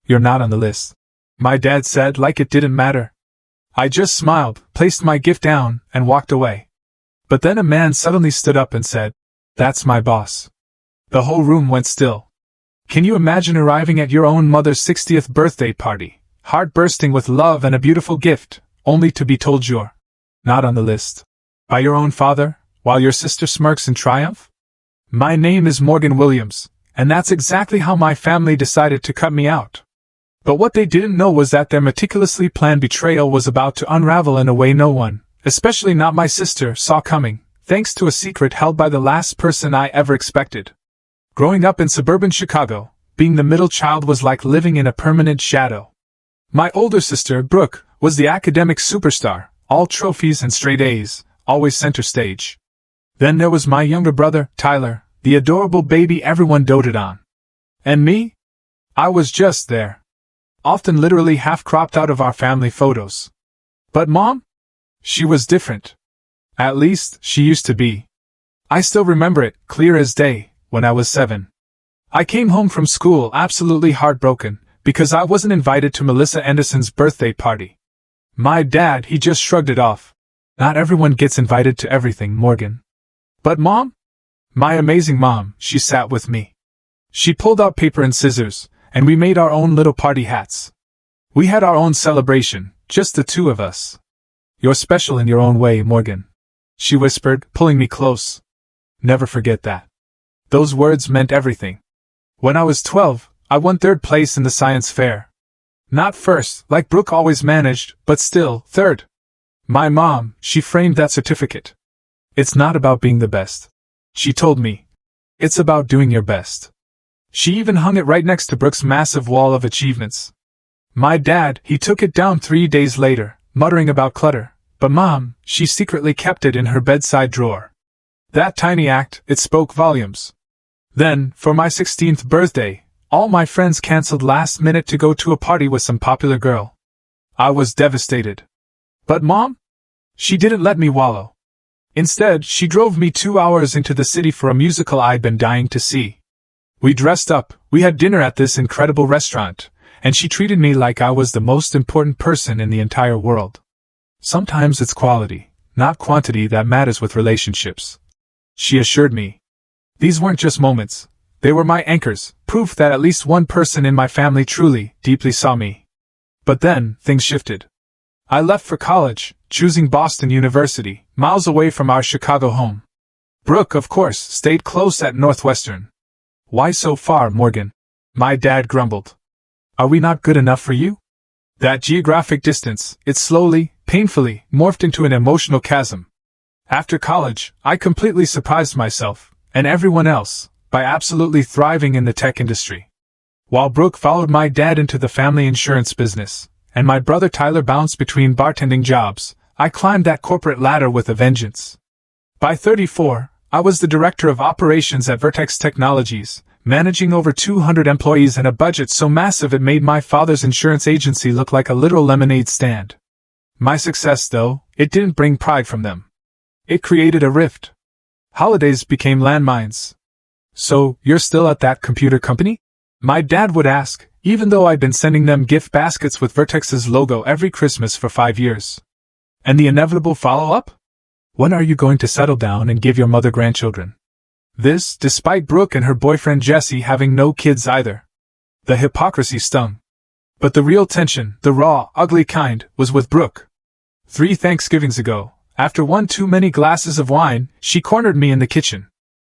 "You're not on the list," my dad said like it didn't matter. I just smiled, placed my gift down, and walked away. But then a man suddenly stood up and said, "That's my boss." The whole room went still. Can you imagine arriving at your own mother's 60th birthday party, heart bursting with love and a beautiful gift, only to be told you're not on the list by your own father, while your sister smirks in triumph? My name is Morgan Williams, and that's exactly how my family decided to cut me out. But what they didn't know was that their meticulously planned betrayal was about to unravel in a way no one, especially not my sister, saw coming, thanks to a secret held by the last person I ever expected. Growing up in suburban Chicago, being the middle child was like living in a permanent shadow. My older sister, Brooke, was the academic superstar, all trophies and straight A's, always center stage. Then there was my younger brother, Tyler, the adorable baby everyone doted on. And me? I was just there. Often literally half cropped out of our family photos. But Mom? She was different. At least, she used to be. I still remember it, clear as day, when I was 7. I came home from school absolutely heartbroken, because I wasn't invited to Melissa Anderson's birthday party. My dad, he just shrugged it off. Not everyone gets invited to everything, Morgan. But Mom? My amazing mom, she sat with me. She pulled out paper and scissors, and we made our own little party hats. We had our own celebration, just the two of us. "You're special in your own way, Morgan," she whispered, pulling me close. Never forget that. Those words meant everything. When I was 12, I won 3rd place in the science fair. Not first, like Brooke always managed, but still, 3rd. My mom, she framed that certificate. "It's not about being the best," she told me. "It's about doing your best." She even hung it right next to Brooke's massive wall of achievements. My dad, he took it down 3 days later, muttering about clutter, but Mom, she secretly kept it in her bedside drawer. That tiny act, it spoke volumes. Then, for my 16th birthday, all my friends canceled last minute to go to a party with some popular girl. I was devastated. But Mom? She didn't let me wallow. Instead, she drove me 2 hours into the city for a musical I'd been dying to see. We dressed up, we had dinner at this incredible restaurant, and she treated me like I was the most important person in the entire world. Sometimes it's quality, not quantity, that matters with relationships, she assured me. These weren't just moments, they were my anchors, proof that at least one person in my family truly, deeply saw me. But then, things shifted. I left for college, choosing Boston University, miles away from our Chicago home. Brooke, of course, stayed close at Northwestern. "Why so far, Morgan?" my dad grumbled. "Are we not good enough for you?" That geographic distance, it slowly, painfully, morphed into an emotional chasm. After college, I completely surprised myself, and everyone else, by absolutely thriving in the tech industry. While Brooke followed my dad into the family insurance business, and my brother Tyler bounced between bartending jobs, I climbed that corporate ladder with a vengeance. By 34, I was the director of operations at Vertex Technologies, managing over 200 employees and a budget so massive it made my father's insurance agency look like a literal lemonade stand. My success, though, it didn't bring pride from them. It created a rift. Holidays became landmines. "So, you're still at that computer company?" my dad would ask, even though I'd been sending them gift baskets with Vertex's logo every Christmas for 5 years. And the inevitable follow-up? "When are you going to settle down and give your mother grandchildren?" This, despite Brooke and her boyfriend Jesse having no kids either. The hypocrisy stung. But the real tension, the raw, ugly kind, was with Brooke. 3 Thanksgivings ago, after one too many glasses of wine, she cornered me in the kitchen.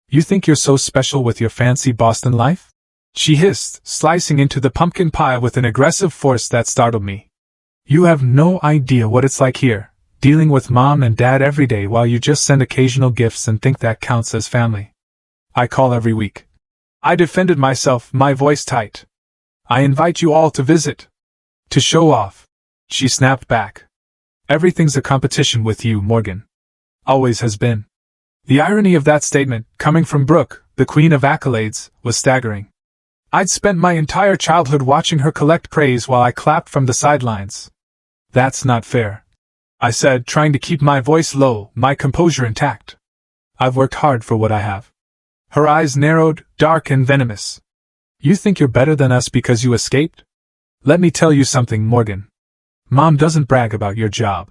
"You think you're so special with your fancy Boston life?" she hissed, slicing into the pumpkin pie with an aggressive force that startled me. "You have no idea what it's like here, dealing with Mom and Dad every day while you just send occasional gifts and think that counts as family. I call every week." I defended myself, my voice tight. "I invite you all to visit. To show off." She snapped back. "Everything's a competition with you, Morgan. Always has been." The irony of that statement, coming from Brooke, the queen of accolades, was staggering. I'd spent my entire childhood watching her collect praise while I clapped from the sidelines. "That's not fair," I said, trying to keep my voice low, my composure intact. "I've worked hard for what I have." Her eyes narrowed, dark and venomous. "You think you're better than us because you escaped?" Let me tell you something, Morgan. Mom doesn't brag about your job.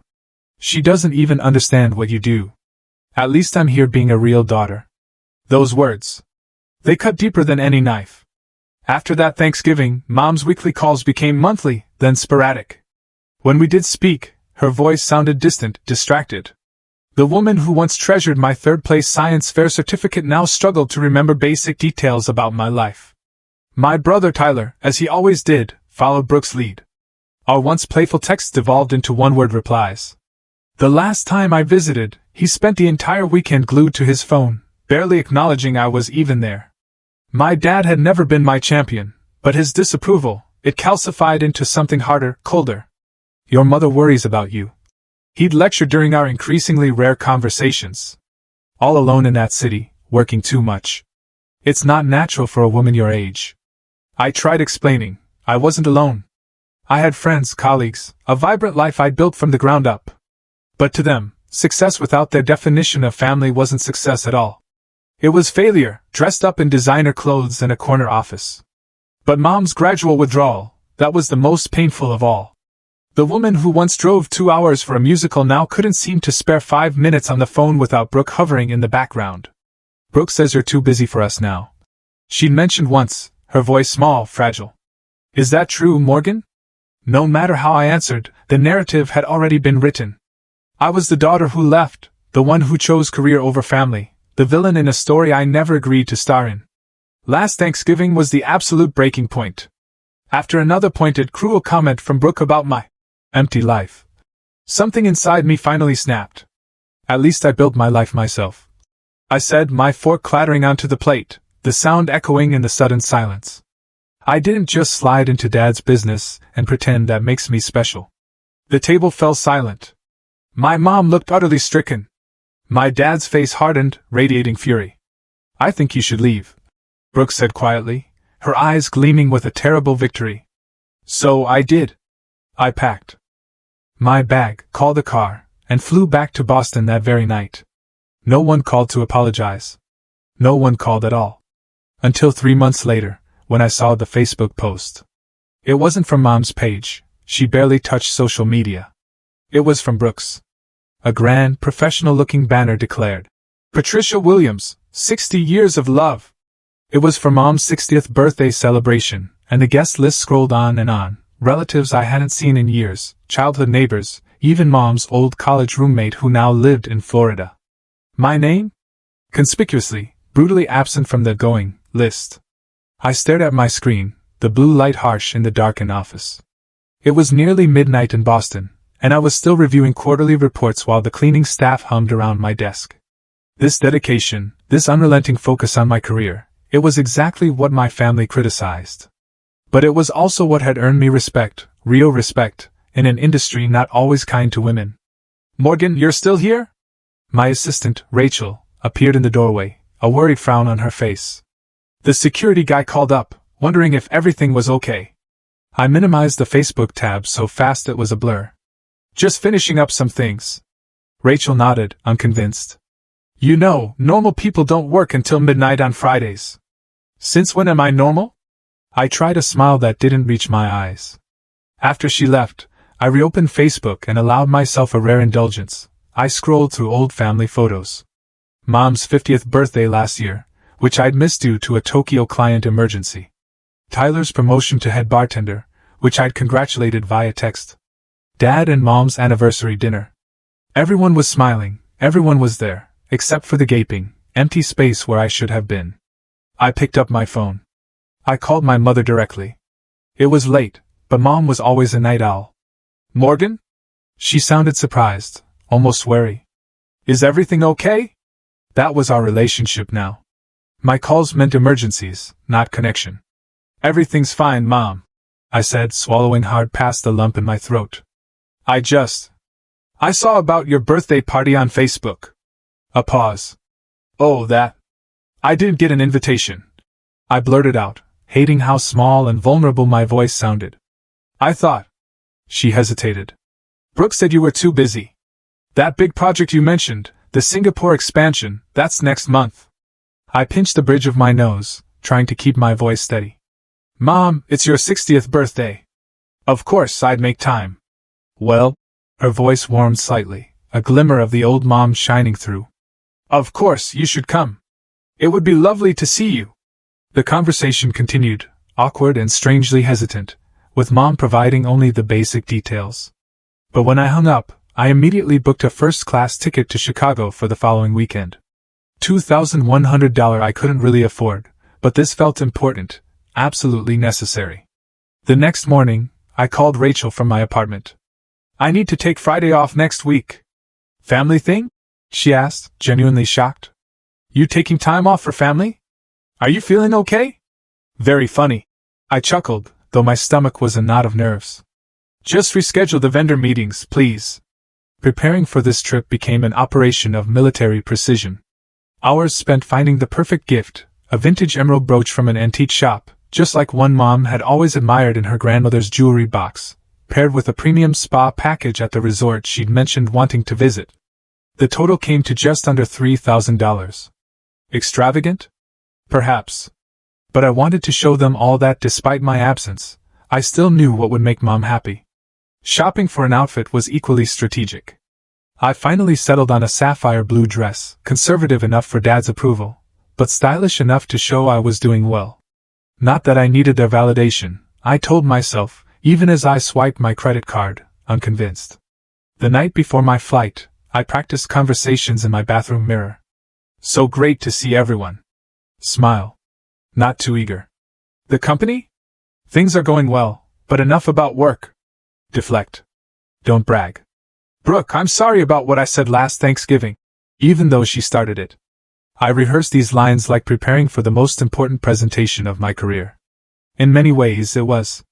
She doesn't even understand what you do. At least I'm here being a real daughter." Those words. They cut deeper than any knife. After that Thanksgiving, Mom's weekly calls became monthly, then sporadic. When we did speak, her voice sounded distant, distracted. The woman who once treasured my third-place science fair certificate now struggled to remember basic details about my life. My brother Tyler, as he always did, followed Brooke's lead. Our once playful texts devolved into one-word replies. The last time I visited, he spent the entire weekend glued to his phone, barely acknowledging I was even there. My dad had never been my champion, but his disapproval, it calcified into something harder, colder. "Your mother worries about you," he'd lecture during our increasingly rare conversations. "All alone in that city, working too much. It's not natural for a woman your age." I tried explaining. I wasn't alone. I had friends, colleagues, a vibrant life I'd built from the ground up. But to them, success without their definition of family wasn't success at all. It was failure, dressed up in designer clothes in a corner office. But Mom's gradual withdrawal, that was the most painful of all. The woman who once drove 2 hours for a musical now couldn't seem to spare 5 minutes on the phone without Brooke hovering in the background. "Brooke says you're too busy for us now," she'd mentioned once, her voice small, fragile. "Is that true, Morgan?" No matter how I answered, the narrative had already been written. I was the daughter who left, the one who chose career over family, the villain in a story I never agreed to star in. Last Thanksgiving was the absolute breaking point. After another pointed, cruel comment from Brooke about my empty life, something inside me finally snapped. "At least I built my life myself," I said, my fork clattering onto the plate, the sound echoing in the sudden silence. "I didn't just slide into Dad's business and pretend that makes me special." The table fell silent. My mom looked utterly stricken. My dad's face hardened, radiating fury. "I think you should leave," Brooke said quietly, her eyes gleaming with a terrible victory. So I did. I packed my bag, called a car, and flew back to Boston that very night. No one called to apologize. No one called at all. Until 3 months later, when I saw the Facebook post. It wasn't from Mom's page, she barely touched social media. It was from Brooke's. A grand, professional-looking banner declared, "Patricia Williams, 60 years of love." It was for Mom's 60th birthday celebration, and the guest list scrolled on and on. Relatives I hadn't seen in years, childhood neighbors, even Mom's old college roommate who now lived in Florida. My name? Conspicuously, brutally absent from the going list. I stared at my screen, the blue light harsh in the darkened office. It was nearly midnight in Boston, and I was still reviewing quarterly reports while the cleaning staff hummed around my desk. This dedication, this unrelenting focus on my career, it was exactly what my family criticized. But it was also what had earned me respect, real respect, in an industry not always kind to women. "Morgan, you're still here?" My assistant, Rachel, appeared in the doorway, a worried frown on her face. The security guy called up, wondering if everything was okay. I minimized the Facebook tab so fast it was a blur. "Just finishing up some things." Rachel nodded, unconvinced. "You know, normal people don't work until midnight on Fridays." "Since when am I normal?" I tried a smile that didn't reach my eyes. After she left, I reopened Facebook and allowed myself a rare indulgence. I scrolled through old family photos. Mom's 50th birthday last year, which I'd missed due to a Tokyo client emergency. Tyler's promotion to head bartender, which I'd congratulated via text. Dad and Mom's anniversary dinner. Everyone was smiling, everyone was there, except for the gaping, empty space where I should have been. I picked up my phone. I called my mother directly. It was late, but Mom was always a night owl. "Morgan?" She sounded surprised, almost wary. "Is everything okay?" That was our relationship now. My calls meant emergencies, not connection. "Everything's fine, Mom," I said, swallowing hard past the lump in my throat. I saw about your birthday party on Facebook." A pause. "Oh, that. I didn't get an invitation," I blurted out, hating how small and vulnerable my voice sounded. "I thought." She hesitated. "Brooke said you were too busy. That big project you mentioned, the Singapore expansion, that's next month." I pinched the bridge of my nose, trying to keep my voice steady. "Mom, it's your 60th birthday." Of course I'd make time. Well, her voice warmed slightly, a glimmer of the old mom shining through. Of course you should come. It would be lovely to see you. The conversation continued, awkward and strangely hesitant, with Mom providing only the basic details. But when I hung up, I immediately booked a first-class ticket to Chicago for the following weekend. $2,100 I couldn't really afford, but this felt important, absolutely necessary. The next morning, I called Rachel from my apartment. I need to take Friday off next week. Family thing? She asked, genuinely shocked. You taking time off for family? Are you feeling okay? Very funny. I chuckled, though my stomach was a knot of nerves. Just reschedule the vendor meetings, please. Preparing for this trip became an operation of military precision. Hours spent finding the perfect gift, a vintage emerald brooch from an antique shop, just like one Mom had always admired in her grandmother's jewelry box, paired with a premium spa package at the resort she'd mentioned wanting to visit. The total came to just under $3,000. Extravagant? Perhaps. But I wanted to show them all that despite my absence, I still knew what would make Mom happy. Shopping for an outfit was equally strategic. I finally settled on a sapphire blue dress, conservative enough for Dad's approval, but stylish enough to show I was doing well. Not that I needed their validation, I told myself, even as I swiped my credit card, unconvinced. The night before my flight, I practiced conversations in my bathroom mirror. So great to see everyone. Smile. Not too eager. The company? Things are going well, but enough about work. Deflect. Don't brag. Brooke, I'm sorry about what I said last Thanksgiving, even though she started it. I rehearsed these lines like preparing for the most important presentation of my career. In many ways it was.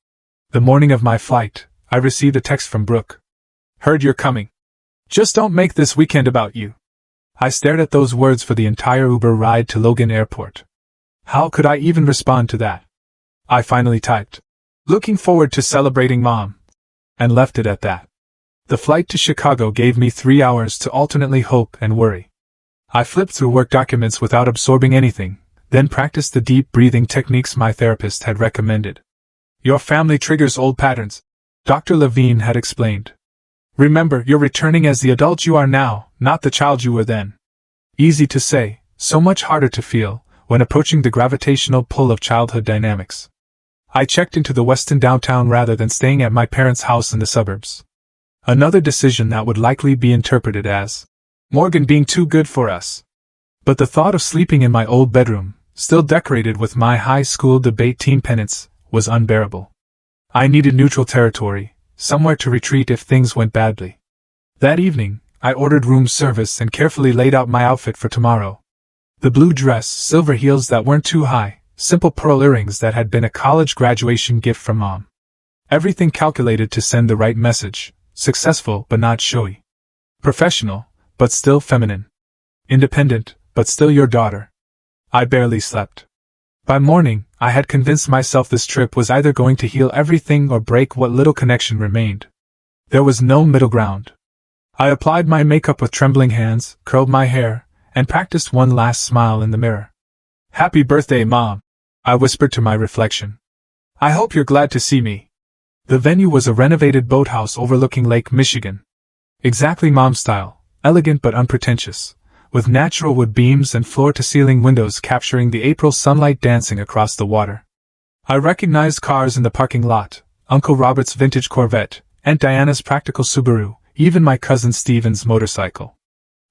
The morning of my flight, I received a text from Brooke. Heard you're coming. Just don't make this weekend about you. I stared at those words for the entire Uber ride to Logan Airport. How could I even respond to that? I finally typed, looking forward to celebrating Mom, and left it at that. The flight to Chicago gave me 3 hours to alternately hope and worry. I flipped through work documents without absorbing anything, then practiced the deep breathing techniques my therapist had recommended. Your family triggers old patterns, Dr. Levine had explained. Remember, you're returning as the adult you are now, not the child you were then. Easy to say, so much harder to feel, when approaching the gravitational pull of childhood dynamics. I checked into the Westin downtown rather than staying at my parents' house in the suburbs. Another decision that would likely be interpreted as Morgan being too good for us. But the thought of sleeping in my old bedroom, still decorated with my high school debate team pennants, was unbearable. I needed neutral territory, somewhere to retreat if things went badly. That evening, I ordered room service and carefully laid out my outfit for tomorrow. The blue dress, silver heels that weren't too high, simple pearl earrings that had been a college graduation gift from Mom. Everything calculated to send the right message, successful but not showy. Professional, but still feminine. Independent, but still your daughter. I barely slept. By morning, I had convinced myself this trip was either going to heal everything or break what little connection remained. There was no middle ground. I applied my makeup with trembling hands, curled my hair, and practiced one last smile in the mirror. Happy birthday, Mom, I whispered to my reflection. I hope you're glad to see me. The venue was a renovated boathouse overlooking Lake Michigan. Exactly Mom style, elegant but unpretentious, with natural wood beams and floor-to-ceiling windows capturing the April sunlight dancing across the water. I recognized cars in the parking lot, Uncle Robert's vintage Corvette, Aunt Diana's practical Subaru, even my cousin Steven's motorcycle.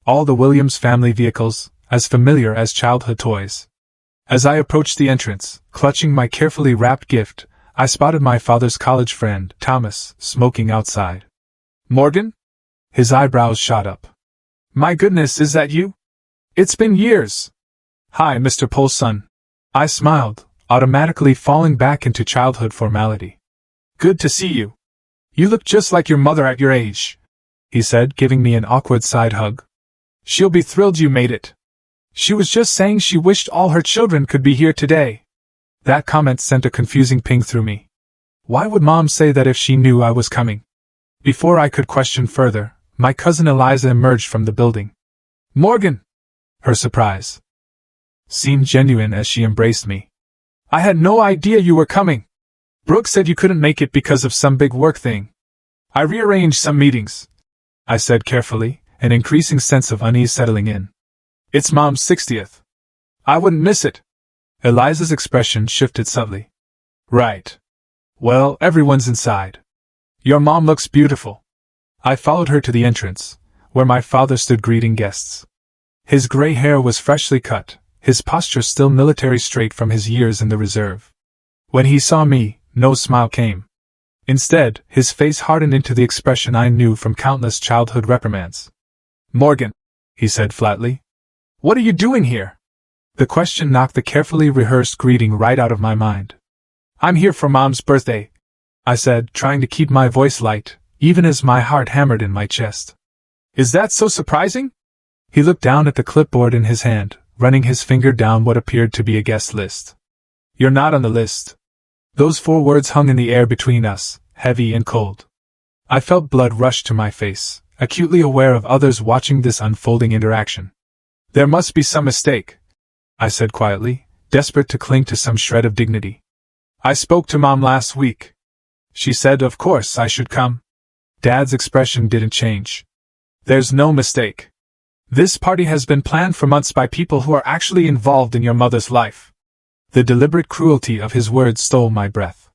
All the Williams family vehicles, as familiar as childhood toys. As I approached the entrance, clutching my carefully wrapped gift, I spotted my father's college friend, Thomas, smoking outside. Morgan? His eyebrows shot up. My goodness, is that you? It's been years. Hi, Mr. Pole's son. I smiled, automatically falling back into childhood formality. Good to see you. You look just like your mother at your age, he said, giving me an awkward side hug. She'll be thrilled you made it. She was just saying she wished all her children could be here today. That comment sent a confusing ping through me. Why would Mom say that if she knew I was coming? Before I could question further, my cousin Eliza emerged from the building. Morgan! Her surprise seemed genuine as she embraced me. I had no idea you were coming. Brooke said you couldn't make it because of some big work thing. I rearranged some meetings, I said carefully, an increasing sense of unease settling in. It's Mom's 60th. I wouldn't miss it. Eliza's expression shifted subtly. Right. Well, everyone's inside. Your mom looks beautiful. I followed her to the entrance, where my father stood greeting guests. His gray hair was freshly cut, his posture still military straight from his years in the reserve. When he saw me, no smile came. Instead, his face hardened into the expression I knew from countless childhood reprimands. Morgan, he said flatly. What are you doing here? The question knocked the carefully rehearsed greeting right out of my mind. I'm here for Mom's birthday, I said, trying to keep my voice light, even as my heart hammered in my chest. Is that so surprising? He looked down at the clipboard in his hand, running his finger down what appeared to be a guest list. You're not on the list. Those 4 words hung in the air between us, heavy and cold. I felt blood rush to my face, acutely aware of others watching this unfolding interaction. There must be some mistake, I said quietly, desperate to cling to some shred of dignity. I spoke to Mom last week. She said of course I should come. Dad's expression didn't change. There's no mistake. This party has been planned for months by people who are actually involved in your mother's life. The deliberate cruelty of his words stole my breath.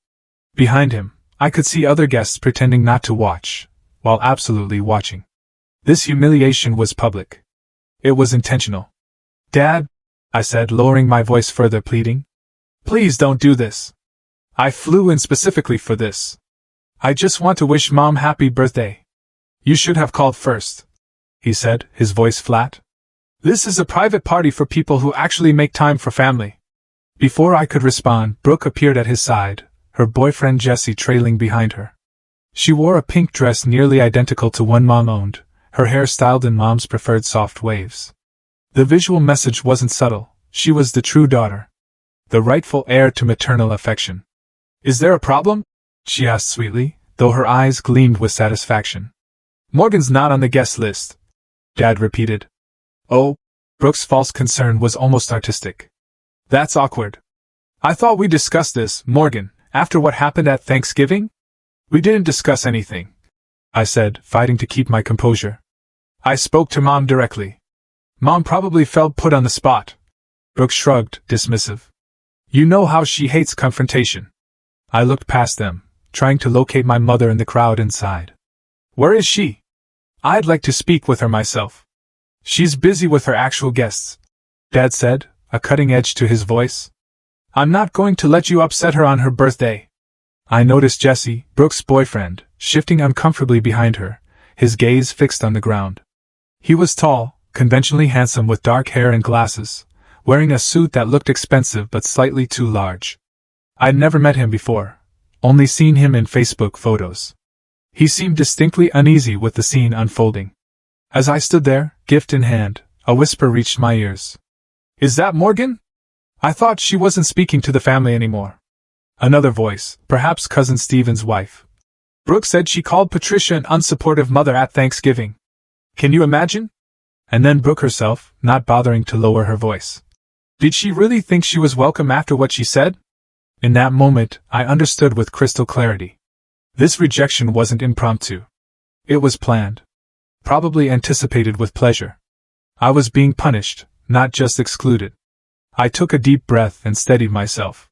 Behind him, I could see other guests pretending not to watch, while absolutely watching. This humiliation was public. It was intentional. Dad, I said, lowering my voice further, pleading. Please don't do this. I flew in specifically for this. I just want to wish Mom happy birthday. You should have called first, he said, his voice flat. This is a private party for people who actually make time for family. Before I could respond, Brooke appeared at his side, her boyfriend Jesse trailing behind her. She wore a pink dress nearly identical to one Mom owned, her hair styled in Mom's preferred soft waves. The visual message wasn't subtle. She was the true daughter, the rightful heir to maternal affection. Is there a problem? She asked sweetly, though her eyes gleamed with satisfaction. Morgan's not on the guest list, Dad repeated. Oh, Brooke's false concern was almost artistic. That's awkward. I thought we discussed this, Morgan, after what happened at Thanksgiving? We didn't discuss anything, I said, fighting to keep my composure. I spoke to Mom directly. Mom probably felt put on the spot. Brooke shrugged, dismissive. You know how she hates confrontation. I looked past them, trying to locate my mother in the crowd inside. Where is she? I'd like to speak with her myself. She's busy with her actual guests, Dad said, a cutting edge to his voice. I'm not going to let you upset her on her birthday. I noticed Jesse, Brooke's boyfriend, shifting uncomfortably behind her, his gaze fixed on the ground. He was tall, conventionally handsome with dark hair and glasses, wearing a suit that looked expensive but slightly too large. I'd never met him before, only seen him in Facebook photos. He seemed distinctly uneasy with the scene unfolding. As I stood there, gift in hand, a whisper reached my ears. Is that Morgan? I thought she wasn't speaking to the family anymore. Another voice, perhaps Cousin Stephen's wife. Brooke said she called Patricia an unsupportive mother at Thanksgiving. Can you imagine? And then Brooke herself, not bothering to lower her voice. Did she really think she was welcome after what she said? In that moment, I understood with crystal clarity. This rejection wasn't impromptu. It was planned. Probably anticipated with pleasure. I was being punished, not just excluded. I took a deep breath and steadied myself.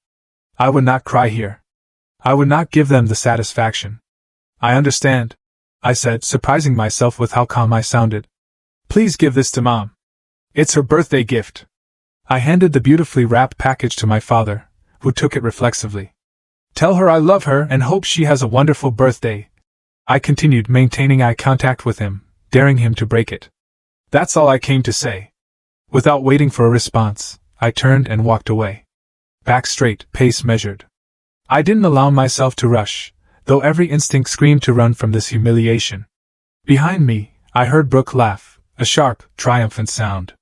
I would not cry here. I would not give them the satisfaction. I understand, I said, surprising myself with how calm I sounded. Please give this to Mom. It's her birthday gift. I handed the beautifully wrapped package to my father, who took it reflexively. Tell her I love her and hope she has a wonderful birthday. I continued, maintaining eye contact with him, daring him to break it. That's all I came to say. Without waiting for a response, I turned and walked away. Back straight, pace measured. I didn't allow myself to rush, though every instinct screamed to run from this humiliation. Behind me, I heard Brooke laugh, a sharp, triumphant sound.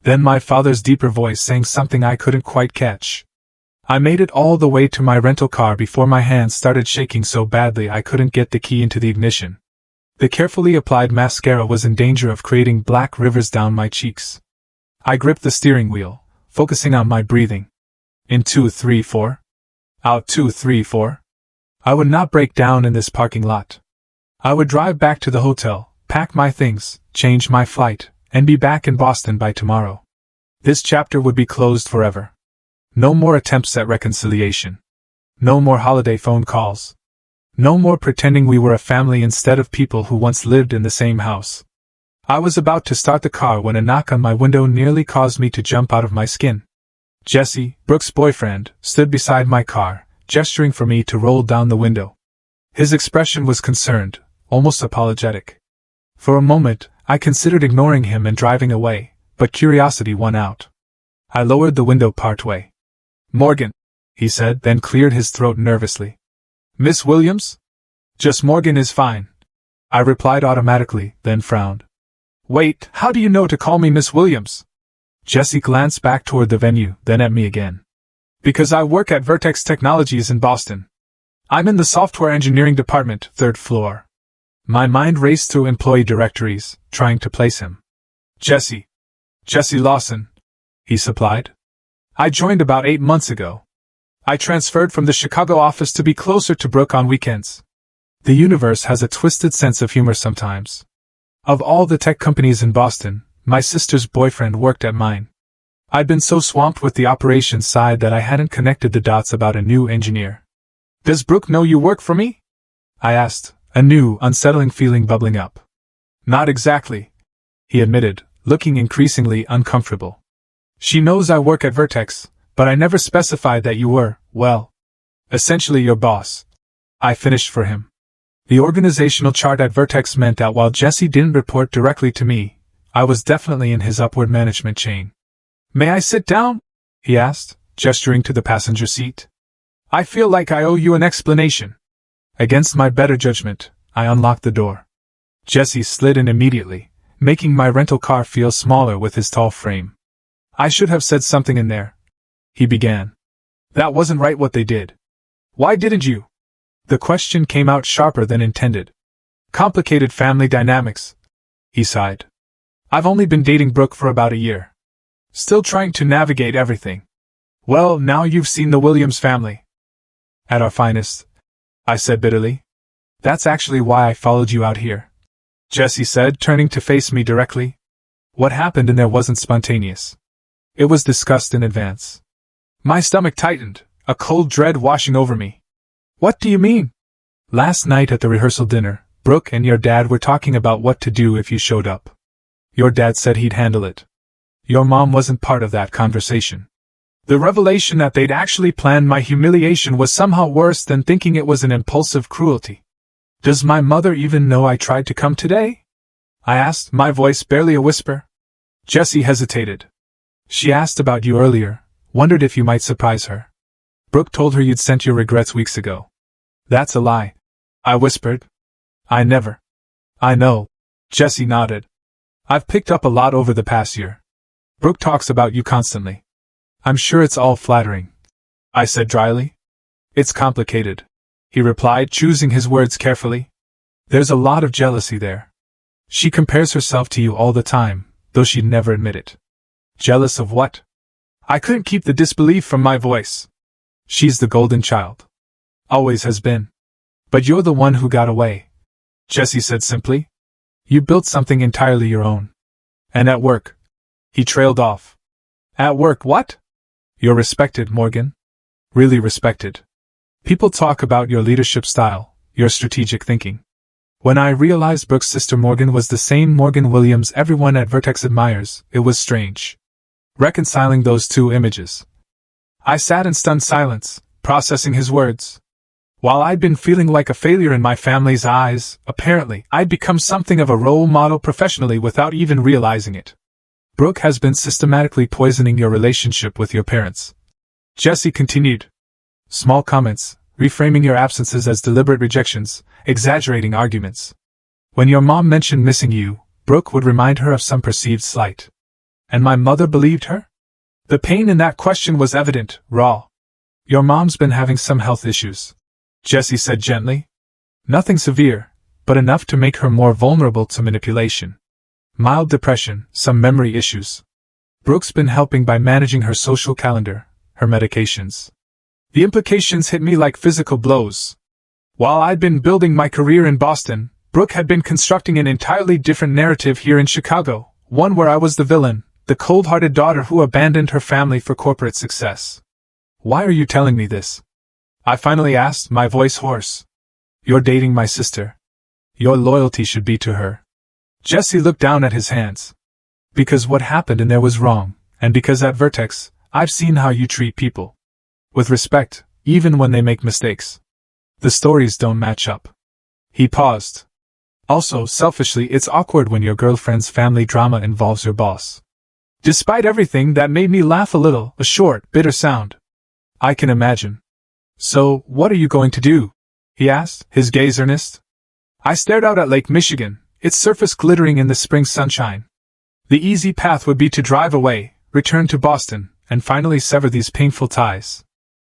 Then my father's deeper voice saying something I couldn't quite catch. I made it all the way to my rental car before my hands started shaking so badly I couldn't get the key into the ignition. The carefully applied mascara was in danger of creating black rivers down my cheeks. I gripped the steering wheel, focusing on my breathing. In 2, 3, 4. Out 2, 3, 4. I would not break down in this parking lot. I would drive back to the hotel, pack my things, change my flight, and be back in Boston by tomorrow. This chapter would be closed forever. No more attempts at reconciliation. No more holiday phone calls. No more pretending we were a family instead of people who once lived in the same house. I was about to start the car when a knock on my window nearly caused me to jump out of my skin. Jesse, Brooke's boyfriend, stood beside my car, gesturing for me to roll down the window. His expression was concerned, almost apologetic. For a moment, I considered ignoring him and driving away, but curiosity won out. I lowered the window partway. "Morgan," he said, then cleared his throat nervously. "Miss Williams?" "Just Morgan is fine," I replied automatically, then frowned. "Wait, how do you know to call me Miss Williams?" Jesse glanced back toward the venue, then at me again. "Because I work at Vertex Technologies in Boston. I'm in the software engineering department, 3rd floor." My mind raced through employee directories, trying to place him. Jesse Lawson," he supplied. "I joined about 8 months ago. I transferred from the Chicago office to be closer to Brooke on weekends. The universe has a twisted sense of humor sometimes. Of all the tech companies in Boston, my sister's boyfriend worked at mine. I'd been so swamped with the operations side that I hadn't connected the dots about a new engineer. Does Brooke know you work for me?" I asked, a new, unsettling feeling bubbling up. "Not exactly," he admitted, looking increasingly uncomfortable. "She knows I work at Vertex, but I never specified that you were, well, essentially your boss." I finished for him. The organizational chart at Vertex meant that while Jesse didn't report directly to me, I was definitely in his upward management chain. "May I sit down?" he asked, gesturing to the passenger seat. "I feel like I owe you an explanation." Against my better judgment, I unlocked the door. Jesse slid in immediately, making my rental car feel smaller with his tall frame. "I should have said something in there," he began. "That wasn't right what they did." "Why didn't you?" The question came out sharper than intended. "Complicated family dynamics," he sighed. "I've only been dating Brooke for about a year. Still trying to navigate everything. Well, now you've seen the Williams family." "At our finest," I said bitterly. "That's actually why I followed you out here," Jesse said, turning to face me directly. What happened in there wasn't spontaneous. It was discussed in advance. My stomach tightened, a cold dread washing over me. "What do you mean?" "Last night at the rehearsal dinner, Brooke and your dad were talking about what to do if you showed up. Your dad said he'd handle it. Your mom wasn't part of that conversation. The revelation that they'd actually planned my humiliation was somehow worse than thinking it was an impulsive cruelty. Does my mother even know I tried to come today?" I asked, my voice barely a whisper. Jesse hesitated. "She asked about you earlier, wondered if you might surprise her. Brooke told her you'd sent your regrets weeks ago." "That's a lie," I whispered. "I never." "I know." Jesse nodded. "I've picked up a lot over the past year. Brooke talks about you constantly." "I'm sure it's all flattering," I said dryly. "It's complicated," he replied, choosing his words carefully. "There's a lot of jealousy there. She compares herself to you all the time, though she'd never admit it." "Jealous of what?" I couldn't keep the disbelief from my voice. "She's the golden child. Always has been. But you're the one who got away," Jesse said simply. "You built something entirely your own. And at work." He trailed off. "At work what?" "You're respected, Morgan. Really respected. People talk about your leadership style, your strategic thinking." When I realized Brooke's sister Morgan was the same Morgan Williams everyone at Vertex admires, it was strange. Reconciling those two images. I sat in stunned silence, processing his words. While I'd been feeling like a failure in my family's eyes, apparently I'd become something of a role model professionally without even realizing it. "Brooke has been systematically poisoning your relationship with your parents," Jesse continued. "Small comments, reframing your absences as deliberate rejections, exaggerating arguments. When your mom mentioned missing you, Brooke would remind her of some perceived slight. And my mother believed her?" The pain in that question was evident, raw. "Your mom's been having some health issues," Jesse said gently. "Nothing severe, but enough to make her more vulnerable to manipulation. Mild depression, some memory issues. Brooke's been helping by managing her social calendar, her medications." The implications hit me like physical blows. While I'd been building my career in Boston, Brooke had been constructing an entirely different narrative here in Chicago, one where I was the villain, the cold-hearted daughter who abandoned her family for corporate success. "Why are you telling me this?" I finally asked, my voice hoarse. "You're dating my sister. Your loyalty should be to her." Jesse looked down at his hands. "Because what happened in there was wrong, and because at Vertex, I've seen how you treat people. With respect, even when they make mistakes. The stories don't match up." He paused. "Also, selfishly, it's awkward when your girlfriend's family drama involves your boss." Despite everything, that made me laugh a little, a short, bitter sound. "I can imagine. So, what are you going to do?" he asked, his gaze earnest. I stared out at Lake Michigan, its surface glittering in the spring sunshine. The easy path would be to drive away, return to Boston, and finally sever these painful ties.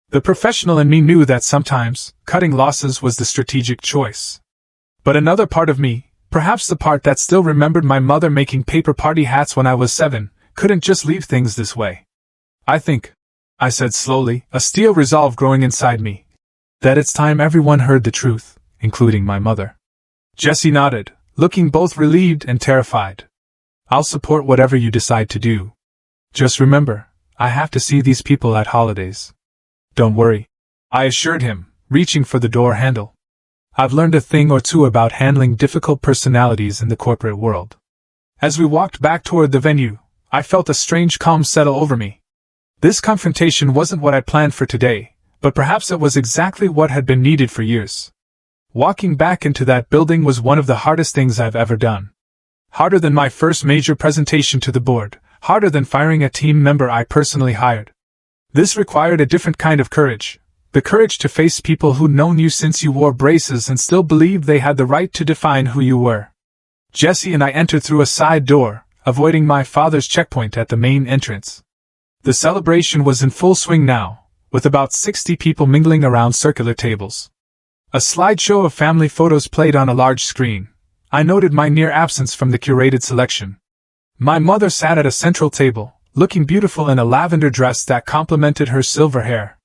The professional in me knew that sometimes, cutting losses was the strategic choice. But another part of me, perhaps the part that still remembered my mother making paper party hats when I was 7, couldn't just leave things this way. "I think," I said slowly, a steel resolve growing inside me, "that it's time everyone heard the truth, including my mother." Jesse nodded, looking both relieved and terrified. "I'll support whatever you decide to do. Just remember, I have to see these people at holidays." "Don't worry," I assured him, reaching for the door handle. "I've learned a thing or two about handling difficult personalities in the corporate world." As we walked back toward the venue, I felt a strange calm settle over me. This confrontation wasn't what I planned for today, but perhaps it was exactly what had been needed for years. Walking back into that building was one of the hardest things I've ever done. Harder than my first major presentation to the board, harder than firing a team member I personally hired. This required a different kind of courage, the courage to face people who'd known you since you wore braces and still believed they had the right to define who you were. Jesse and I entered through a side door, avoiding my father's checkpoint at the main entrance. The celebration was in full swing now, with about 60 people mingling around circular tables. A slideshow of family photos played on a large screen. I noted my near absence from the curated selection. My mother sat at a central table, looking beautiful in a lavender dress that complemented her silver hair.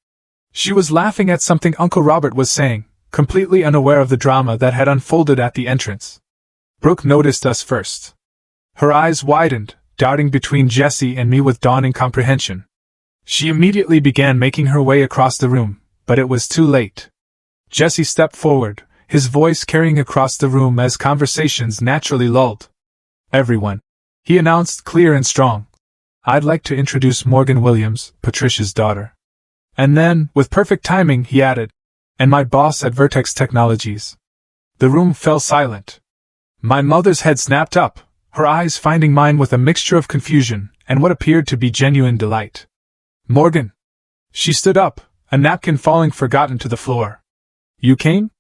She was laughing at something Uncle Robert was saying, completely unaware of the drama that had unfolded at the entrance. Brooke noticed us first. Her eyes widened, darting between Jesse and me with dawning comprehension. She immediately began making her way across the room, but it was too late. Jesse stepped forward, his voice carrying across the room as conversations naturally lulled. "Everyone," he announced clear and strong. "I'd like to introduce Morgan Williams, Patricia's daughter." And then, with perfect timing, he added, "And my boss at Vertex Technologies." The room fell silent. My mother's head snapped up, her eyes finding mine with a mixture of confusion and what appeared to be genuine delight. "Morgan!" She stood up, a napkin falling forgotten to the floor. "You came?"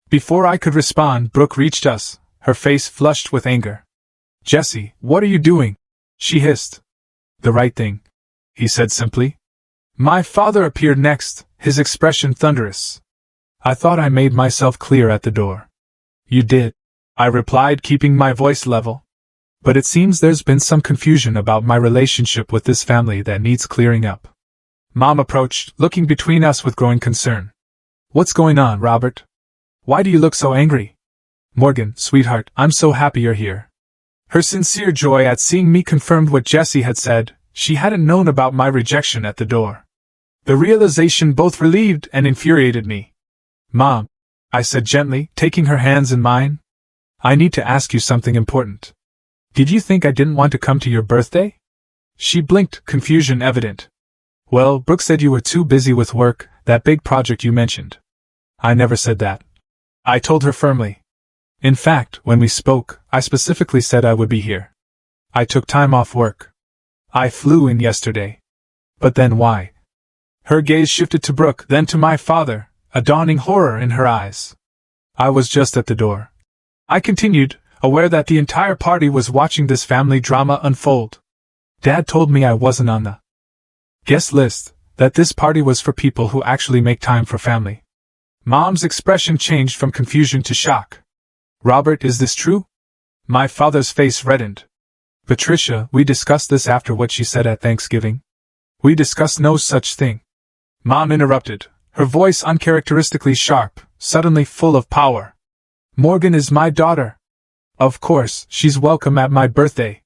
Before I could respond, Brooke reached us, her face flushed with anger. "Jesse, what are you doing?" she hissed. "The right thing," he said simply. My father appeared next, his expression thunderous. "I thought I made myself clear at the door." "You did," I replied, keeping my voice level. "But it seems there's been some confusion about my relationship with this family that needs clearing up." Mom approached, looking between us with growing concern. "What's going on, Robert? Why do you look so angry?" "Morgan, sweetheart, I'm so happy you're here." Her sincere joy at seeing me confirmed what Jesse had said. She hadn't known about my rejection at the door. The realization both relieved and infuriated me. "Mom," I said gently, taking her hands in mine, "I need to ask you something important. Did you think I didn't want to come to your birthday?" She blinked, confusion evident. "Well, Brooke said you were too busy with work, that big project you mentioned." "I never said that," I told her firmly. "In fact, when we spoke, I specifically said I would be here. I took time off work. I flew in yesterday." "But then why?" Her gaze shifted to Brooke, then to my father, a dawning horror in her eyes. "I was just at the door," I continued, aware that the entire party was watching this family drama unfold. "Dad told me I wasn't on the guest list, that this party was for people who actually make time for family." Mom's expression changed from confusion to shock. "Robert, is this true?" My father's face reddened. "Patricia, we discussed this after what she said at Thanksgiving." "We discussed no such thing," Mom interrupted, her voice uncharacteristically sharp, suddenly full of power. Morgan is my daughter. Of course, she's welcome at my birthday.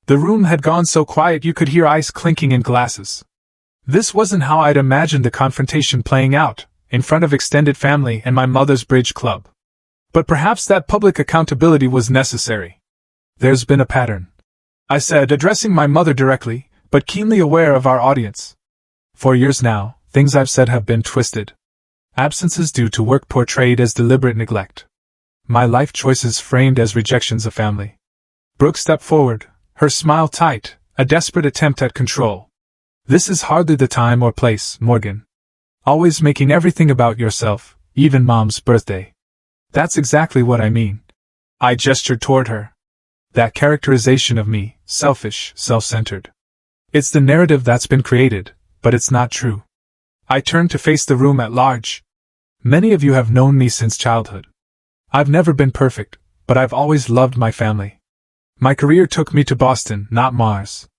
The room had gone so quiet you could hear ice clinking in glasses. This wasn't how I'd imagined the confrontation playing out, in front of extended family and my mother's bridge club. But perhaps that public accountability was necessary. There's been a pattern, I said, addressing my mother directly, but keenly aware of our audience. For years now, things I've said have been twisted. Absences due to work portrayed as deliberate neglect. My life choices framed as rejections of family. Brooke stepped forward, her smile tight, a desperate attempt at control. This is hardly the time or place, Morgan. Always making everything about yourself, even Mom's birthday. That's exactly what I mean. I gestured toward her. That characterization of me, selfish, self-centered. It's the narrative that's been created, but it's not true. I turned to face the room at large. Many of you have known me since childhood. I've never been perfect, but I've always loved my family. My career took me to Boston, not Mars.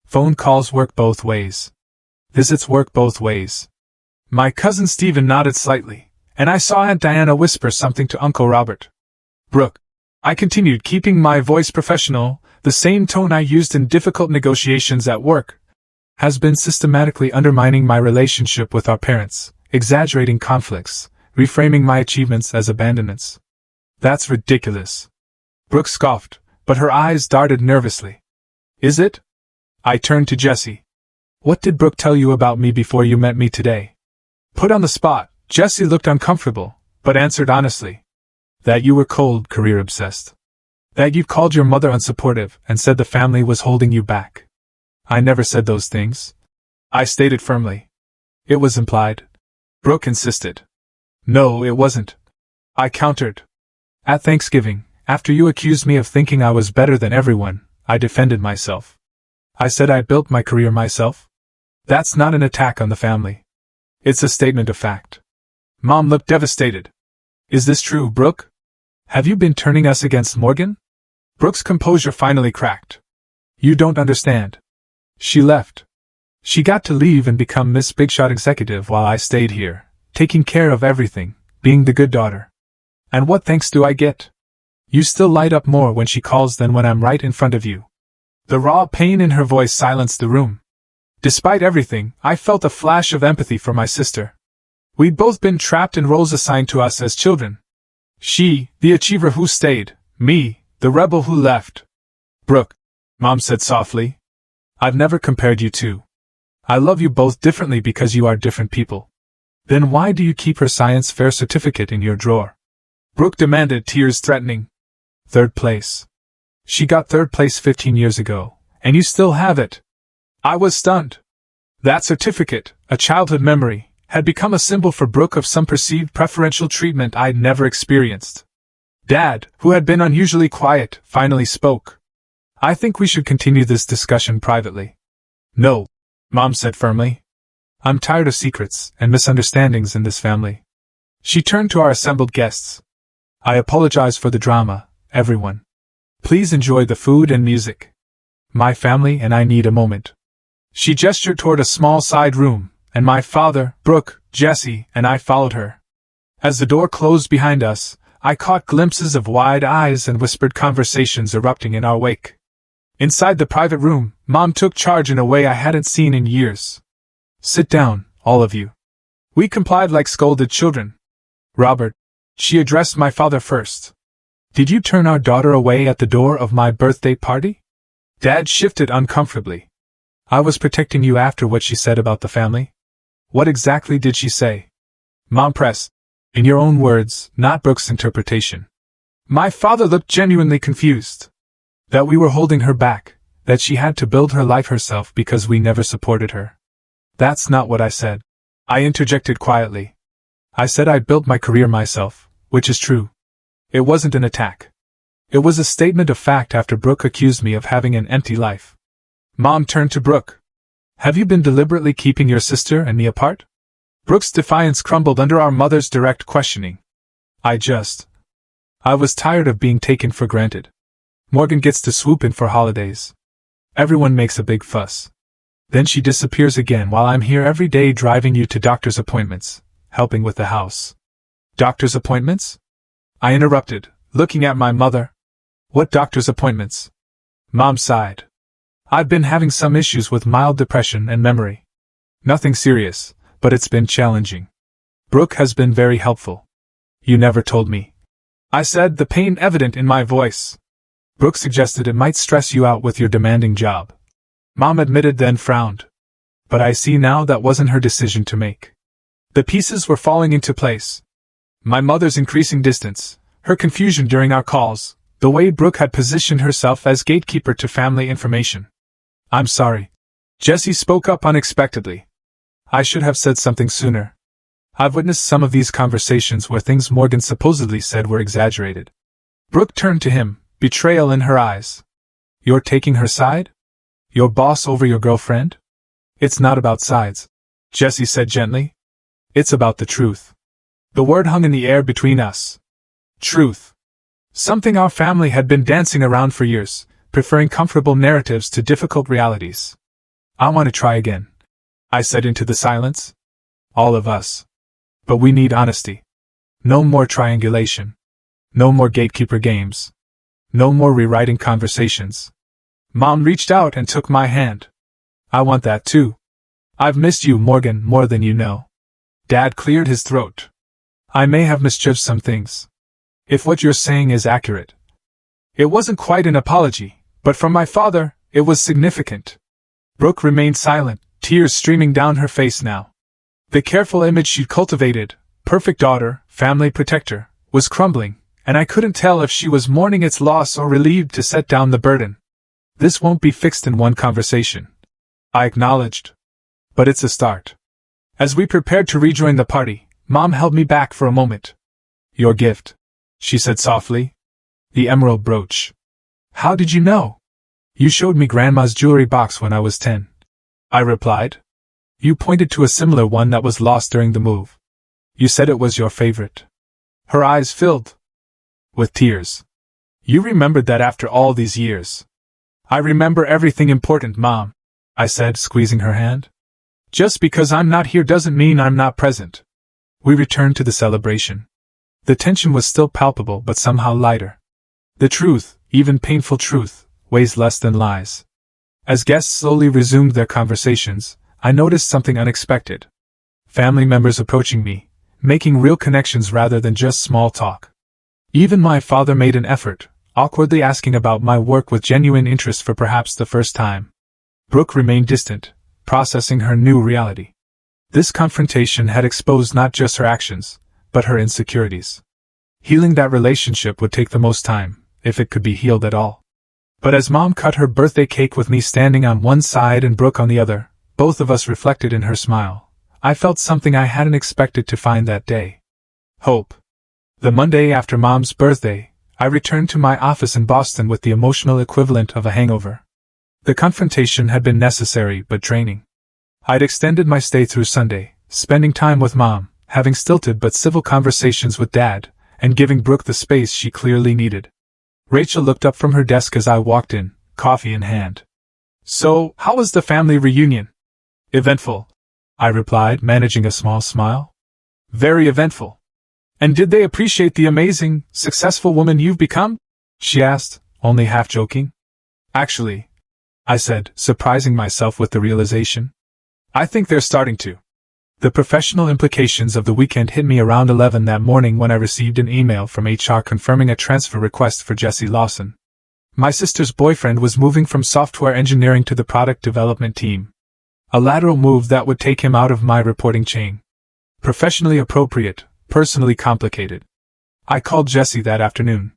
Phone calls work both ways. Visits work both ways. My cousin Stephen nodded slightly, and I saw Aunt Diana whisper something to Uncle Robert. Brooke, I continued, keeping my voice professional, the same tone I used in difficult negotiations at work, has been systematically undermining my relationship with our parents, exaggerating conflicts, reframing my achievements as abandonments. That's ridiculous. Brooke scoffed, but her eyes darted nervously. Is it? I turned to Jessie. What did Brooke tell you about me before you met me today? Put on the spot, Jessie looked uncomfortable, but answered honestly. That you were cold, career-obsessed. That you called your mother unsupportive and said the family was holding you back. I never said those things. I stated firmly. It was implied. Brooke insisted. No, it wasn't. I countered. At Thanksgiving, after you accused me of thinking I was better than everyone, I defended myself. I said I built my career myself. That's not an attack on the family. It's a statement of fact. Mom looked devastated. Is this true, Brooke? Have you been turning us against Morgan? Brooke's composure finally cracked. You don't understand. She left. She got to leave and become Miss Big Shot Executive while I stayed here, taking care of everything, being the good daughter. And what thanks do I get? You still light up more when she calls than when I'm right in front of you. The raw pain in her voice silenced the room. Despite everything, I felt a flash of empathy for my sister. We'd both been trapped in roles assigned to us as children. She, the achiever who stayed, me, the rebel who left. Brooke, Mom said softly. I've never compared you two. I love you both differently because you are different people. Then why do you keep her science fair certificate in your drawer? Brooke demanded, tears threatening. 3rd place. She got 3rd place 15 years ago, and you still have it. I was stunned. That certificate, a childhood memory, had become a symbol for Brooke of some perceived preferential treatment I'd never experienced. Dad, who had been unusually quiet, finally spoke. I think we should continue this discussion privately. No, Mom said firmly. I'm tired of secrets and misunderstandings in this family. She turned to our assembled guests. I apologize for the drama, everyone. Please enjoy the food and music. My family and I need a moment. She gestured toward a small side room, and my father, Brooke, Jessie, and I followed her. As the door closed behind us, I caught glimpses of wide eyes and whispered conversations erupting in our wake. Inside the private room, Mom took charge in a way I hadn't seen in years. Sit down, all of you. We complied like scolded children. Robert, she addressed my father first. Did you turn our daughter away at the door of my birthday party? Dad shifted uncomfortably. I was protecting you after what she said about the family. What exactly did she say? Mom pressed. In your own words, not Brooke's interpretation. My father looked genuinely confused. That we were holding her back, that she had to build her life herself because we never supported her. That's not what I said. I interjected quietly. I said I built my career myself, which is true. It wasn't an attack. It was a statement of fact after Brooke accused me of having an empty life. Mom turned to Brooke. Have you been deliberately keeping your sister and me apart? Brooke's defiance crumbled under our mother's direct questioning. I was tired of being taken for granted. Morgan gets to swoop in for holidays. Everyone makes a big fuss. Then she disappears again while I'm here every day driving you to doctor's appointments, helping with the house. Doctor's appointments? I interrupted, looking at my mother. What doctor's appointments? Mom sighed. I've been having some issues with mild depression and memory. Nothing serious, but it's been challenging. Brooke has been very helpful. You never told me, I said, the pain evident in my voice. Brooke suggested it might stress you out with your demanding job. Mom admitted, then frowned. But I see now that wasn't her decision to make. The pieces were falling into place. My mother's increasing distance, her confusion during our calls, the way Brooke had positioned herself as gatekeeper to family information. I'm sorry. Jessie spoke up unexpectedly. I should have said something sooner. I've witnessed some of these conversations where things Morgan supposedly said were exaggerated. Brooke turned to him, betrayal in her eyes. You're taking her side? Your boss over your girlfriend? It's not about sides, Jessie said gently. It's about the truth. The word hung in the air between us. Truth. Something our family had been dancing around for years, preferring comfortable narratives to difficult realities. I want to try again, I said into the silence. All of us. But we need honesty. No more triangulation. No more gatekeeper games. No more rewriting conversations. Mom reached out and took my hand. I want that too. I've missed you, Morgan, more than you know. Dad cleared his throat. I may have misjudged some things. If what you're saying is accurate. It wasn't quite an apology, but from my father, it was significant. Brooke remained silent, tears streaming down her face now. The careful image she'd cultivated, perfect daughter, family protector, was crumbling, and I couldn't tell if she was mourning its loss or relieved to set down the burden. This won't be fixed in one conversation, I acknowledged. But it's a start. As we prepared to rejoin the party, Mom held me back for a moment. Your gift, she said softly. The emerald brooch. How did you know? You showed me Grandma's jewelry box when I was 10. I replied. You pointed to a similar one that was lost during the move. You said it was your favorite. Her eyes filled with tears. You remembered that after all these years. I remember everything important, Mom, I said, squeezing her hand. Just because I'm not here doesn't mean I'm not present. We returned to the celebration. The tension was still palpable but somehow lighter. The truth, even painful truth, weighs less than lies. As guests slowly resumed their conversations, I noticed something unexpected. Family members approaching me, making real connections rather than just small talk. Even my father made an effort, awkwardly asking about my work with genuine interest for perhaps the first time. Brooke remained distant, processing her new reality. This confrontation had exposed not just her actions, but her insecurities. Healing that relationship would take the most time, if it could be healed at all. But as Mom cut her birthday cake with me standing on one side and Brooke on the other, both of us reflected in her smile, I felt something I hadn't expected to find that day. Hope. The Monday after Mom's birthday, I returned to my office in Boston with the emotional equivalent of a hangover. The confrontation had been necessary but draining. I'd extended my stay through Sunday, spending time with Mom, having stilted but civil conversations with Dad, and giving Brooke the space she clearly needed. Rachel looked up from her desk as I walked in, coffee in hand. So, how was the family reunion? Eventful, I replied, managing a small smile. Very eventful. And did they appreciate the amazing, successful woman you've become? She asked, only half joking. Actually, I said, surprising myself with the realization. I think they're starting to. The professional implications of the weekend hit me around 11 that morning when I received an email from HR confirming a transfer request for Jesse Lawson. My sister's boyfriend was moving from software engineering to the product development team. A lateral move that would take him out of my reporting chain. Professionally appropriate, personally complicated. I called Jesse that afternoon.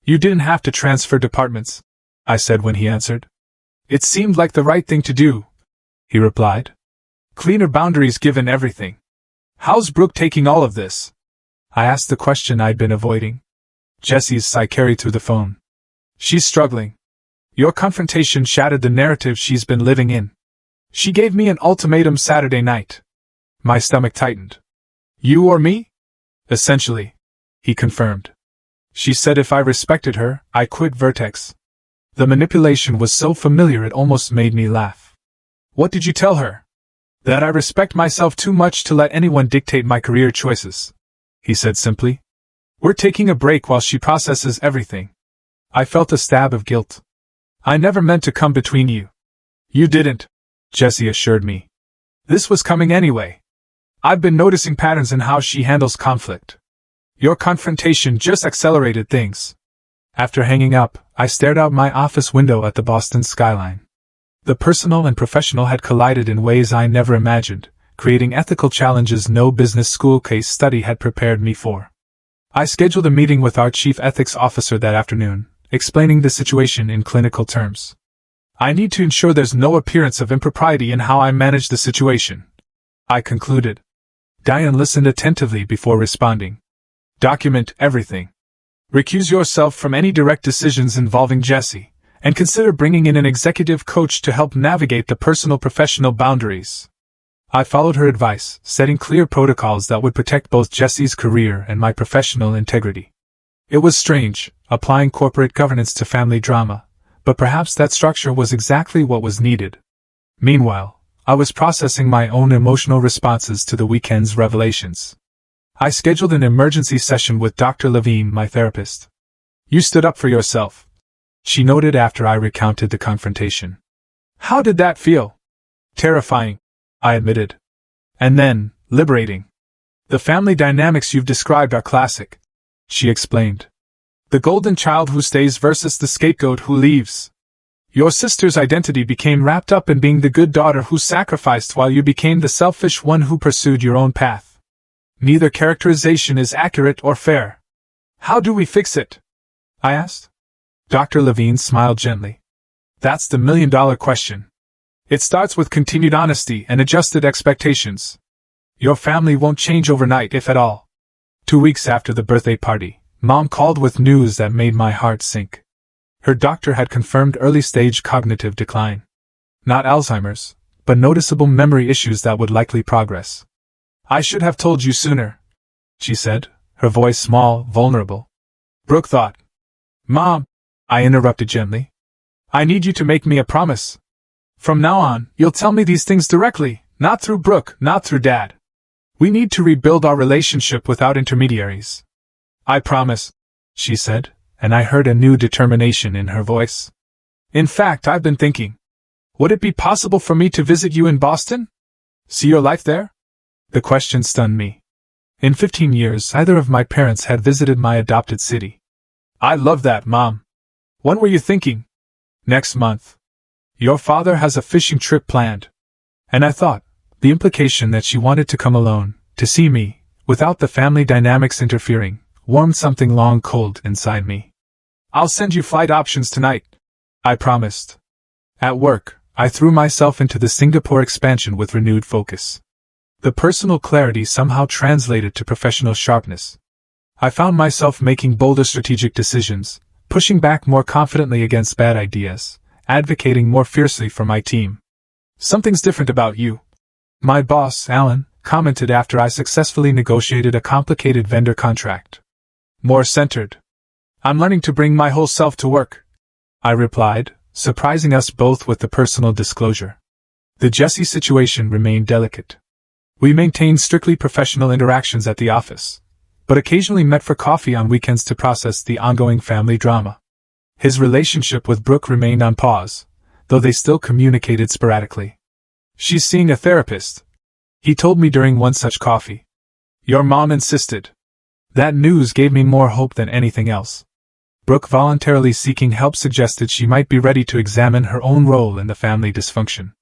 You didn't have to transfer departments, I said when he answered. It seemed like the right thing to do, he replied. Cleaner boundaries given everything. How's Brooke taking all of this? I asked the question I'd been avoiding. Jesse's sigh carried through the phone. She's struggling. Your confrontation shattered the narrative she's been living in. She gave me an ultimatum Saturday night. My stomach tightened. You or me? Essentially, he confirmed. She said if I respected her, I quit Vertex. The manipulation was so familiar it almost made me laugh. What did you tell her? That I respect myself too much to let anyone dictate my career choices, he said simply. We're taking a break while she processes everything. I felt a stab of guilt. I never meant to come between you. You didn't, Jessie assured me. This was coming anyway. I've been noticing patterns in how she handles conflict. Your confrontation just accelerated things. After hanging up, I stared out my office window at the Boston skyline. The personal and professional had collided in ways I never imagined, creating ethical challenges no business school case study had prepared me for. I scheduled a meeting with our chief ethics officer that afternoon, explaining the situation in clinical terms. I need to ensure there's no appearance of impropriety in how I manage the situation, I concluded. Diane listened attentively before responding. Document everything. Recuse yourself from any direct decisions involving Jessie, and consider bringing in an executive coach to help navigate the personal-professional boundaries. I followed her advice, setting clear protocols that would protect both Jessie's career and my professional integrity. It was strange, applying corporate governance to family drama, but perhaps that structure was exactly what was needed. Meanwhile, I was processing my own emotional responses to the weekend's revelations. I scheduled an emergency session with Dr. Levine, my therapist. You stood up for yourself, she noted after I recounted the confrontation. How did that feel? Terrifying, I admitted. And then, liberating. The family dynamics you've described are classic, she explained. The golden child who stays versus the scapegoat who leaves. Your sister's identity became wrapped up in being the good daughter who sacrificed while you became the selfish one who pursued your own path. Neither characterization is accurate or fair. How do we fix it? I asked. Dr. Levine smiled gently. That's the million-dollar question. It starts with continued honesty and adjusted expectations. Your family won't change overnight, if at all. 2 weeks after the birthday party, Mom called with news that made my heart sink. Her doctor had confirmed early-stage cognitive decline. Not Alzheimer's, but noticeable memory issues that would likely progress. I should have told you sooner, she said, her voice small, vulnerable. Brooke thought. Mom, I interrupted gently. I need you to make me a promise. From now on, you'll tell me these things directly, not through Brooke, not through Dad. We need to rebuild our relationship without intermediaries. I promise, she said, and I heard a new determination in her voice. In fact, I've been thinking. Would it be possible for me to visit you in Boston? See your life there? The question stunned me. In 15 years, neither of my parents had visited my adopted city. I love that, Mom. When were you thinking? Next month. Your father has a fishing trip planned. And I thought, the implication that she wanted to come alone, to see me, without the family dynamics interfering, warmed something long cold inside me. I'll send you flight options tonight, I promised. At work, I threw myself into the Singapore expansion with renewed focus. The personal clarity somehow translated to professional sharpness. I found myself making bolder strategic decisions, pushing back more confidently against bad ideas, advocating more fiercely for my team. Something's different about you, my boss, Alan, commented after I successfully negotiated a complicated vendor contract. More centered. I'm learning to bring my whole self to work, I replied, surprising us both with the personal disclosure. The Jessie situation remained delicate. We maintained strictly professional interactions at the office, but occasionally met for coffee on weekends to process the ongoing family drama. His relationship with Brooke remained on pause, though they still communicated sporadically. She's seeing a therapist, he told me during one such coffee. Your mom insisted. That news gave me more hope than anything else. Brooke voluntarily seeking help suggested she might be ready to examine her own role in the family dysfunction.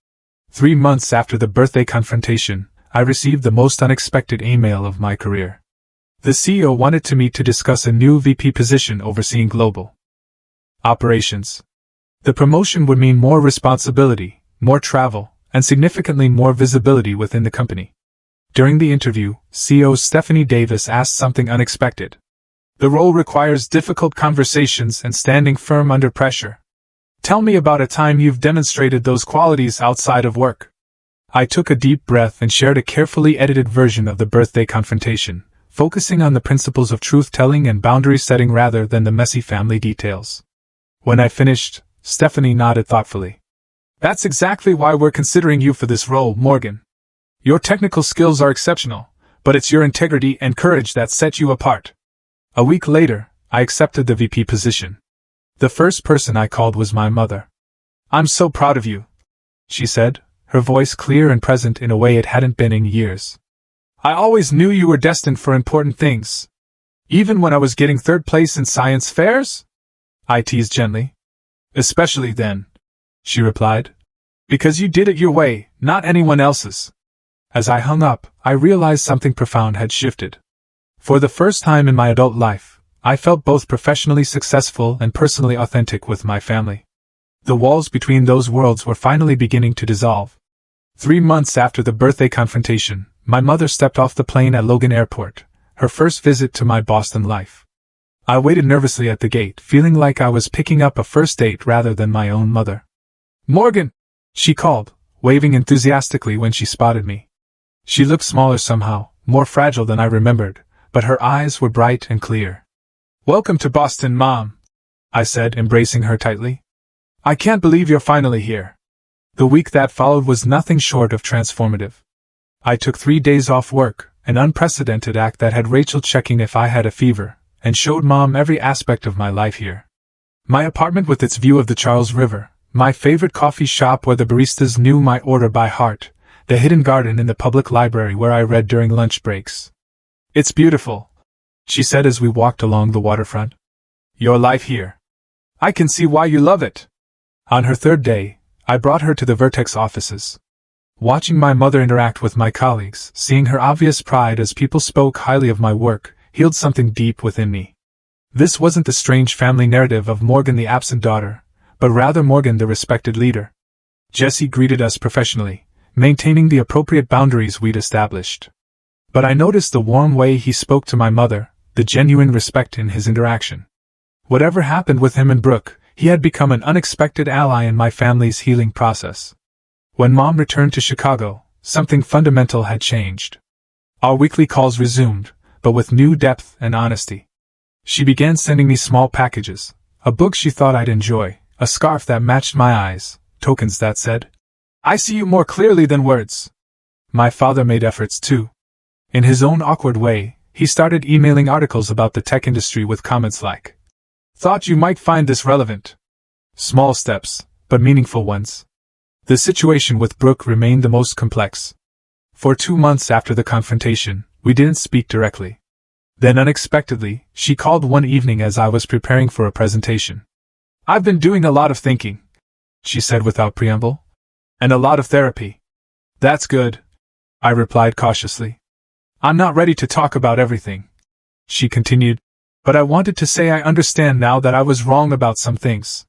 3 months after the birthday confrontation, I received the most unexpected email of my career. The CEO wanted to meet to discuss a new VP position overseeing global operations. The promotion would mean more responsibility, more travel, and significantly more visibility within the company. During the interview, CEO Stephanie Davis asked something unexpected. The role requires difficult conversations and standing firm under pressure. Tell me about a time you've demonstrated those qualities outside of work. I took a deep breath and shared a carefully edited version of the birthday confrontation, focusing on the principles of truth-telling and boundary setting rather than the messy family details. When I finished, Stephanie nodded thoughtfully. That's exactly why we're considering you for this role, Morgan. Your technical skills are exceptional, But it's your integrity and courage that set you apart. A week later, I accepted the VP position. The first person I called was my mother. "I'm so proud of you," she said, her voice clear and present in a way it hadn't been in years. "I always knew you were destined for important things. Even when I was getting third place in science fairs?" I teased gently. "Especially then," she replied. "Because you did it your way, not anyone else's." As I hung up, I realized something profound had shifted. For the first time in my adult life, I felt both professionally successful and personally authentic with my family. The walls between those worlds were finally beginning to dissolve. 3 months after the birthday confrontation, my mother stepped off the plane at Logan Airport, her first visit to my Boston life. I waited nervously at the gate, feeling like I was picking up a first date rather than my own mother. "Morgan!" she called, waving enthusiastically when she spotted me. She looked smaller somehow, more fragile than I remembered, but her eyes were bright and clear. "Welcome to Boston, Mom," I said, embracing her tightly. "I can't believe you're finally here." The week that followed was nothing short of transformative. I took 3 days off work, an unprecedented act that had Rachel checking if I had a fever, and showed Mom every aspect of my life here. My apartment with its view of the Charles River, my favorite coffee shop where the baristas knew my order by heart, the hidden garden in the public library where I read during lunch breaks. "It's beautiful," she said as we walked along the waterfront. "Your life here. I can see why you love it." On her third day, I brought her to the Vertex offices. Watching my mother interact with my colleagues, seeing her obvious pride as people spoke highly of my work, healed something deep within me. This wasn't the strange family narrative of Morgan the absent daughter, but rather Morgan the respected leader. Jesse greeted us professionally, maintaining the appropriate boundaries we'd established. But I noticed the warm way he spoke to my mother, the genuine respect in his interaction. Whatever happened with him and Brooke, he had become an unexpected ally in my family's healing process. When Mom returned to Chicago, something fundamental had changed. Our weekly calls resumed, but with new depth and honesty. She began sending me small packages, a book she thought I'd enjoy, a scarf that matched my eyes, tokens that said, "I see you more clearly than words." My father made efforts too. In his own awkward way, he started emailing articles about the tech industry with comments like, "Thought you might find this relevant." Small steps, but meaningful ones. The situation with Brooke remained the most complex. For 2 months after the confrontation, we didn't speak directly. Then unexpectedly, she called one evening as I was preparing for a presentation. "I've been doing a lot of thinking," she said without preamble. "And a lot of therapy." "That's good," I replied cautiously. "I'm not ready to talk about everything," she continued, "but I wanted to say I understand now that I was wrong about some things.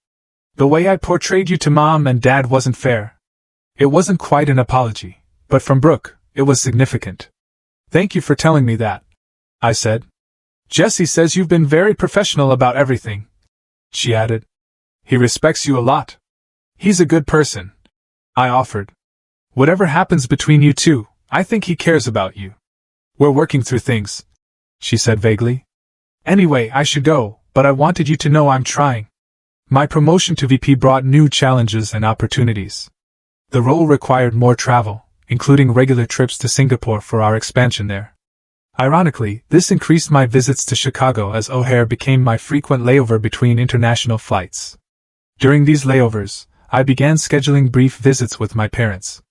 The way I portrayed you to Mom and Dad wasn't fair." It wasn't quite an apology, but from Brooke, it was significant. "Thank you for telling me that," I said. "Jesse says you've been very professional about everything," she added. "He respects you a lot." "He's a good person," I offered. "Whatever happens between you two, I think he cares about you." "We're working through things," she said vaguely. "Anyway, I should go, but I wanted you to know I'm trying." My promotion to VP brought new challenges and opportunities. The role required more travel, including regular trips to Singapore for our expansion there. Ironically, this increased my visits to Chicago as O'Hare became my frequent layover between international flights. During these layovers, I began scheduling brief visits with my parents.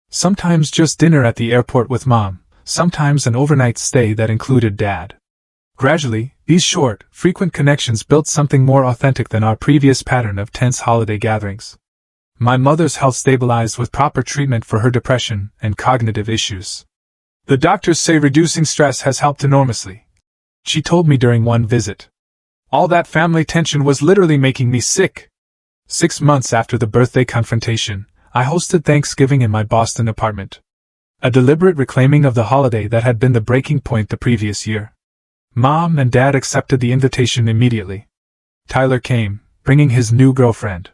Sometimes just dinner at the airport with Mom, sometimes an overnight stay that included Dad. Gradually, these short, frequent connections built something more authentic than our previous pattern of tense holiday gatherings. My mother's health stabilized with proper treatment for her depression and cognitive issues. "The doctors say reducing stress has helped enormously," she told me during one visit. "All that family tension was literally making me sick." 6 months after the birthday confrontation, I hosted Thanksgiving in my Boston apartment. A deliberate reclaiming of the holiday that had been the breaking point the previous year. Mom and Dad accepted the invitation immediately. Tyler came, bringing his new girlfriend.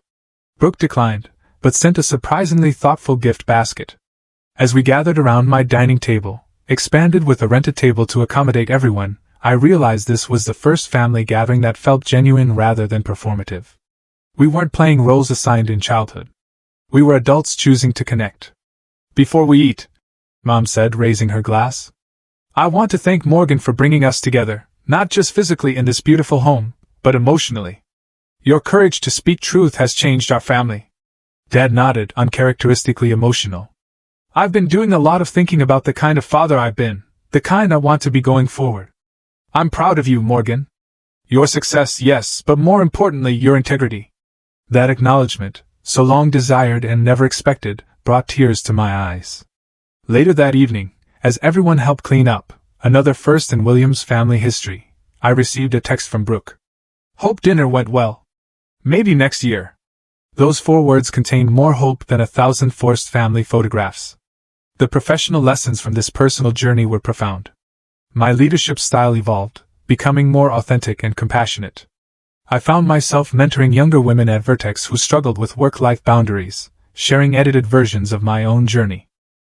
Brooke declined, but sent a surprisingly thoughtful gift basket. As we gathered around my dining table, expanded with a rented table to accommodate everyone, I realized this was the first family gathering that felt genuine rather than performative. We weren't playing roles assigned in childhood. We were adults choosing to connect. "Before we eat," Mom said, raising her glass, I want to thank Morgan for bringing us together, not just physically in this beautiful home, but emotionally. Your courage to speak truth has changed our family." Dad nodded, uncharacteristically emotional. "I've been doing a lot of thinking about the kind of father I've been, the kind I want to be going forward. I'm proud of you, Morgan. Your success, yes, but more importantly, your integrity." That acknowledgement, so long desired and never expected, brought tears to my eyes. Later that evening, as everyone helped clean up, another first in William's family history, I received a text from Brooke. "Hope dinner went well. Maybe next year." Those 4 words contained more hope than 1,000 forced family photographs. The professional lessons from this personal journey were profound. My leadership style evolved, becoming more authentic and compassionate. I found myself mentoring younger women at Vertex who struggled with work-life boundaries, sharing edited versions of my own journey.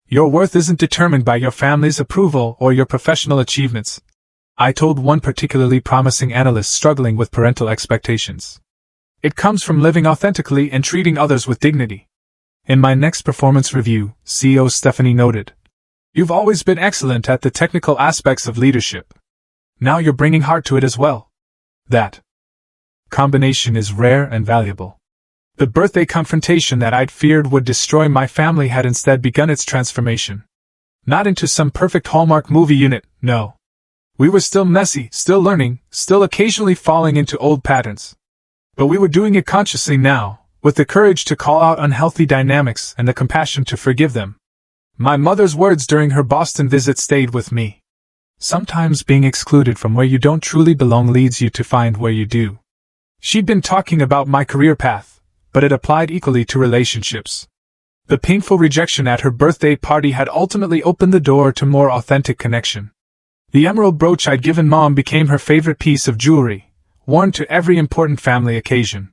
"Your worth isn't determined by your family's approval or your professional achievements," I told one particularly promising analyst struggling with parental expectations. "It comes from living authentically and treating others with dignity." In my next performance review, CEO Stephanie noted, "You've always been excellent at the technical aspects of leadership. Now you're bringing heart to it as well." That combination is rare and valuable. The birthday confrontation that I'd feared would destroy my family had instead begun its transformation. Not into some perfect Hallmark movie unit, no. We were still messy, still learning, still occasionally falling into old patterns. But we were doing it consciously now, with the courage to call out unhealthy dynamics and the compassion to forgive them. My mother's words during her Boston visit stayed with me. Sometimes being excluded from where you don't truly belong leads you to find where you do. She'd been talking about my career path, but it applied equally to relationships. The painful rejection at her birthday party had ultimately opened the door to more authentic connection. The emerald brooch I'd given Mom became her favorite piece of jewelry, worn to every important family occasion.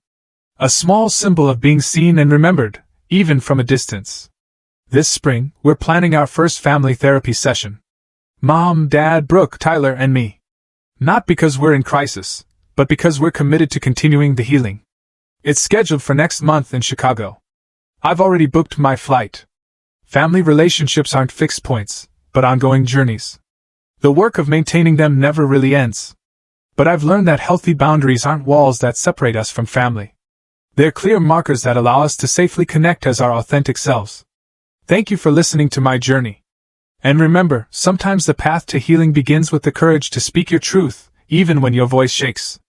A small symbol of being seen and remembered, even from a distance. This spring, we're planning our first family therapy session. Mom, Dad, Brooke, Tyler, and me. Not because we're in crisis, but because we're committed to continuing the healing. It's scheduled for next month in Chicago. I've already booked my flight. Family relationships aren't fixed points, but ongoing journeys. The work of maintaining them never really ends. But I've learned that healthy boundaries aren't walls that separate us from family. They're clear markers that allow us to safely connect as our authentic selves. Thank you for listening to my journey. And remember, sometimes the path to healing begins with the courage to speak your truth, even when your voice shakes.